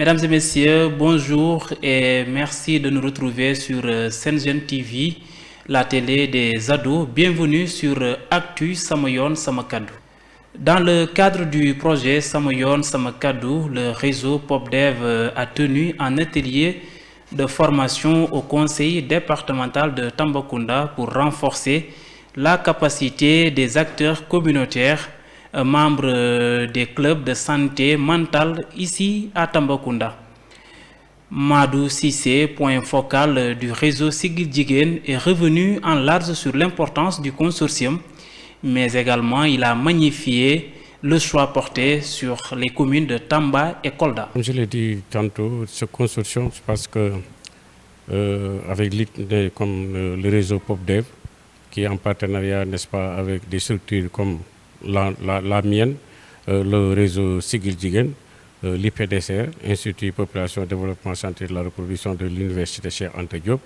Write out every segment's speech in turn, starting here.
Mesdames et messieurs, bonjour et merci de nous retrouver sur Sengen TV, la télé des ados. Bienvenue sur Actu Samayon Samakadou. Dans le cadre du projet Samayon Samakadou, le réseau PopDev a tenu un atelier de formation au conseil départemental de Tambacounda pour renforcer la capacité des acteurs communautaires membres des clubs de santé mentale ici à Tambacounda. Madou Sissé, point focal du réseau Sigil Djigen, est revenu en large sur l'importance du consortium, mais également il a magnifié le choix porté sur les communes de Tamba et Kolda. Comme je l'ai dit tantôt, ce consortium, je pense que avec le réseau PopDev, qui est en partenariat, n'est-ce pas, avec des structures comme la mienne, le réseau Sigil Djigen, l'IPDCR, Institut Population Développement Santé de la Reproduction de l'Université Cheikh Anta Diop,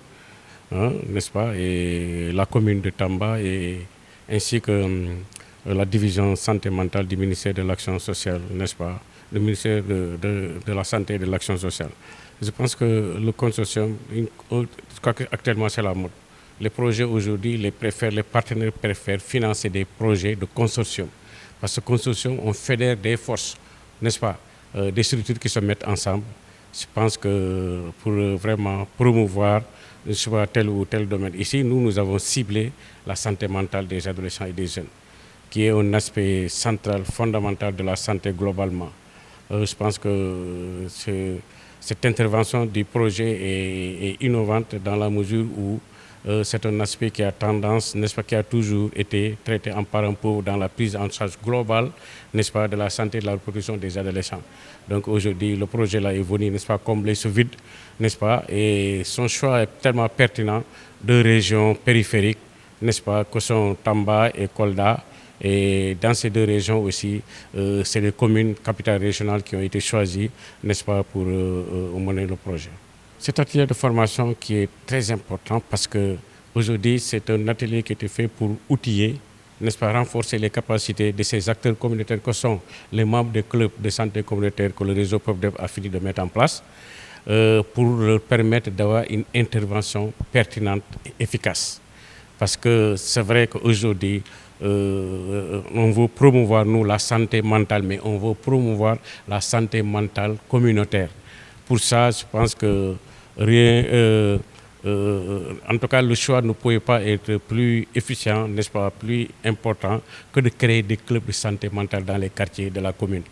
n'est-ce pas, et la commune de Tamba, ainsi que la division santé mentale du ministère de l'Action sociale, n'est-ce pas, le ministère de la Santé et de l'Action sociale. Je pense que le consortium, actuellement c'est la mode. Les projets aujourd'hui, les partenaires préfèrent financer des projets de consortium. Parce que consortium, on fédère des forces, n'est-ce pas, des structures qui se mettent ensemble. Je pense que pour vraiment promouvoir tel ou tel domaine. Ici, nous avons ciblé la santé mentale des adolescents et des jeunes, qui est un aspect central, fondamental de la santé globalement. Je pense que cette intervention du projet est innovante dans la mesure où c'est un aspect qui a tendance, n'est-ce pas, qui a toujours été traité en parent pauvre dans la prise en charge globale, n'est-ce pas, de la santé et de la reproduction des adolescents. Donc aujourd'hui, le projet là est venu, n'est-ce pas, combler ce vide, n'est-ce pas, et son choix est tellement pertinent de régions périphériques, n'est-ce pas, que sont Tamba et Kolda. Et dans ces deux régions aussi, c'est les communes capitales régionales qui ont été choisies, n'est-ce pas, pour mener le projet. Cet atelier de formation qui est très important parce qu'aujourd'hui, c'est un atelier qui a été fait pour outiller, n'est-ce pas, renforcer les capacités de ces acteurs communautaires que sont les membres des clubs de santé communautaire que le réseau PopDev a fini de mettre en place pour leur permettre d'avoir une intervention pertinente et efficace. Parce que c'est vrai qu'aujourd'hui, on veut promouvoir, nous, la santé mentale, mais on veut promouvoir la santé mentale communautaire. Pour ça, je pense que en tout cas, le choix ne pouvait pas être plus efficient, n'est-ce pas, plus important que de créer des clubs de santé mentale dans les quartiers de la commune.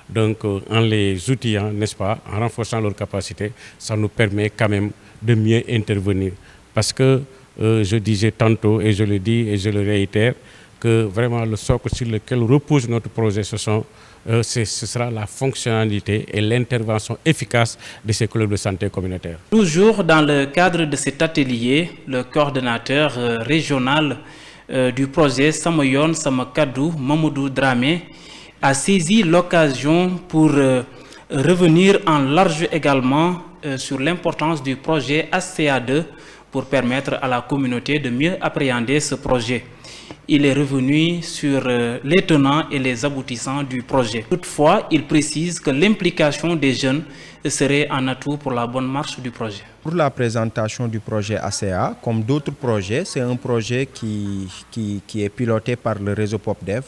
Donc, en les outillant, n'est-ce pas, en renforçant leurs capacités, ça nous permet quand même de mieux intervenir. Parce que je disais tantôt, et je le dis et je le réitère, que vraiment le socle sur lequel repose notre projet, ce sera la fonctionnalité et l'intervention efficace de ces clubs de santé communautaire. Toujours dans le cadre de cet atelier, le coordonnateur régional du projet Samayon Samakadou, Mamoudou Dramé, a saisi l'occasion pour revenir en large également sur l'importance du projet ACA2 pour permettre à la communauté de mieux appréhender ce projet. Il est revenu sur les tenants et les aboutissants du projet. Toutefois, il précise que l'implication des jeunes serait un atout pour la bonne marche du projet. Pour la présentation du projet ACA, comme d'autres projets, c'est un projet qui est piloté par le réseau PopDev,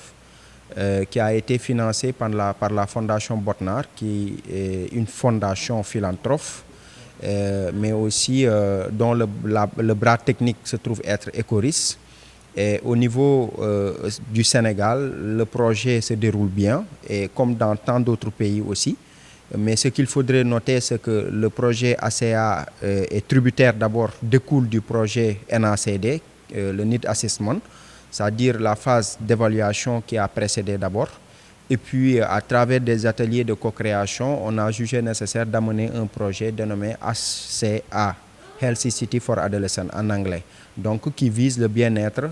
qui a été financé par la Fondation Botnar, qui est une fondation philanthrope, mais aussi dont le bras technique se trouve être Ecoris. Et au niveau du Sénégal, le projet se déroule bien, et comme dans tant d'autres pays aussi. Mais ce qu'il faudrait noter, c'est que le projet ACA est tributaire d'abord, découle du projet NACD, le Need Assessment, c'est-à-dire la phase d'évaluation qui a précédé d'abord. Et puis, à travers des ateliers de co-création, on a jugé nécessaire d'amener un projet dénommé HCA, Healthy City for Adolescents en anglais, donc qui vise le bien-être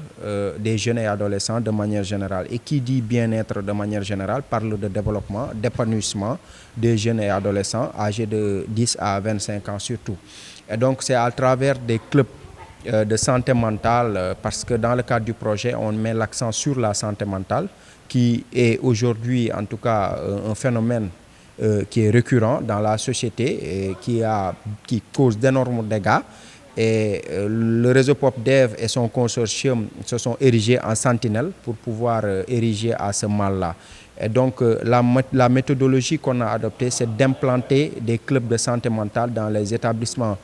des jeunes et adolescents de manière générale. Et qui dit bien-être de manière générale parle de développement, d'épanouissement des jeunes et adolescents âgés de 10 à 25 ans surtout. Et donc c'est à travers des clubs de santé mentale, parce que dans le cadre du projet, on met l'accent sur la santé mentale, qui est aujourd'hui en tout cas un phénomène qui est récurrent dans la société et qui cause d'énormes dégâts. Et le réseau PopDev et son consortium se sont érigés en sentinelle pour pouvoir ériger à ce mal-là. Et donc la méthodologie qu'on a adoptée, c'est d'implanter des clubs de santé mentale dans les établissements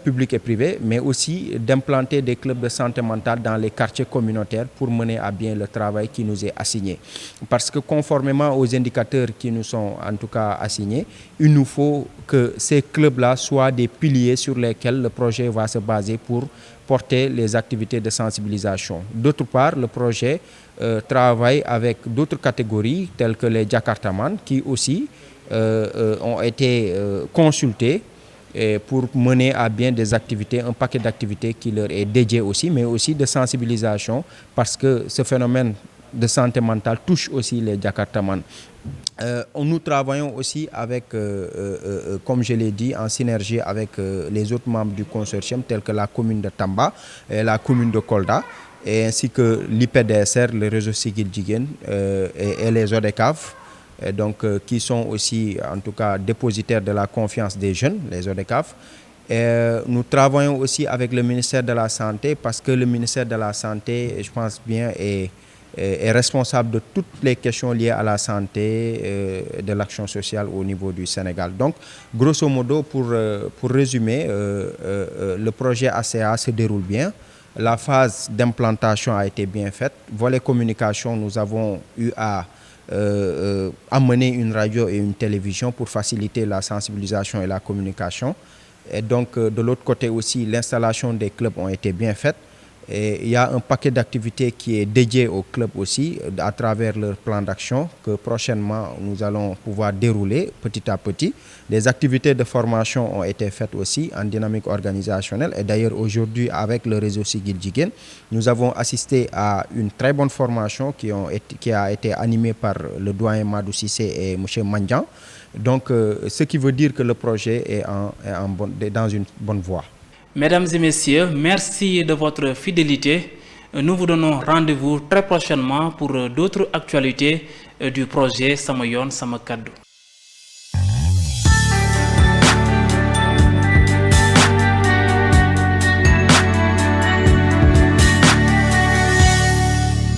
publics et privés, mais aussi d'implanter des clubs de santé mentale dans les quartiers communautaires pour mener à bien le travail qui nous est assigné. Parce que conformément aux indicateurs qui nous sont en tout cas assignés, il nous faut que ces clubs-là soient des piliers sur lesquels le projet va se baser pour porter les activités de sensibilisation. D'autre part, le projet travaille avec d'autres catégories telles que les Jakartaman qui aussi ont été consultés pour mener à bien des activités, un paquet d'activités qui leur est dédié aussi, mais aussi de sensibilisation parce que ce phénomène de santé mentale touche aussi les Jakartaman. Nous travaillons aussi avec, comme je l'ai dit, en synergie avec les autres membres du consortium tels que la commune de Tamba et la commune de Kolda, et ainsi que l'IPDSR, le réseau Sigil Jigéen et les ODCAV. Donc, qui sont aussi en tout cas dépositaires de la confiance des jeunes, les ODCAV. Nous travaillons aussi avec le ministère de la Santé parce que le ministère de la Santé, je pense bien, est responsable de toutes les questions liées à la santé et de l'action sociale au niveau du Sénégal. Donc, grosso modo, pour résumer, le projet ACA se déroule bien. La phase d'implantation a été bien faite. Volet communication, nous avons eu à amener une radio et une télévision pour faciliter la sensibilisation et la communication. Et donc, de l'autre côté aussi, l'installation des clubs ont été bien faites. Et il y a un paquet d'activités qui est dédié aux clubs aussi à travers leur plan d'action que prochainement nous allons pouvoir dérouler petit à petit. Des activités de formation ont été faites aussi en dynamique organisationnelle et d'ailleurs aujourd'hui avec le réseau Sigil Jigéen, nous avons assisté à une très bonne formation qui a été animée par le doyen Madou Cissé et M. Mandian. Donc ce qui veut dire que le projet est dans une bonne voie. Mesdames et messieurs, merci de votre fidélité. Nous vous donnons rendez-vous très prochainement pour d'autres actualités du projet Sama Yoon Sama Kaddu.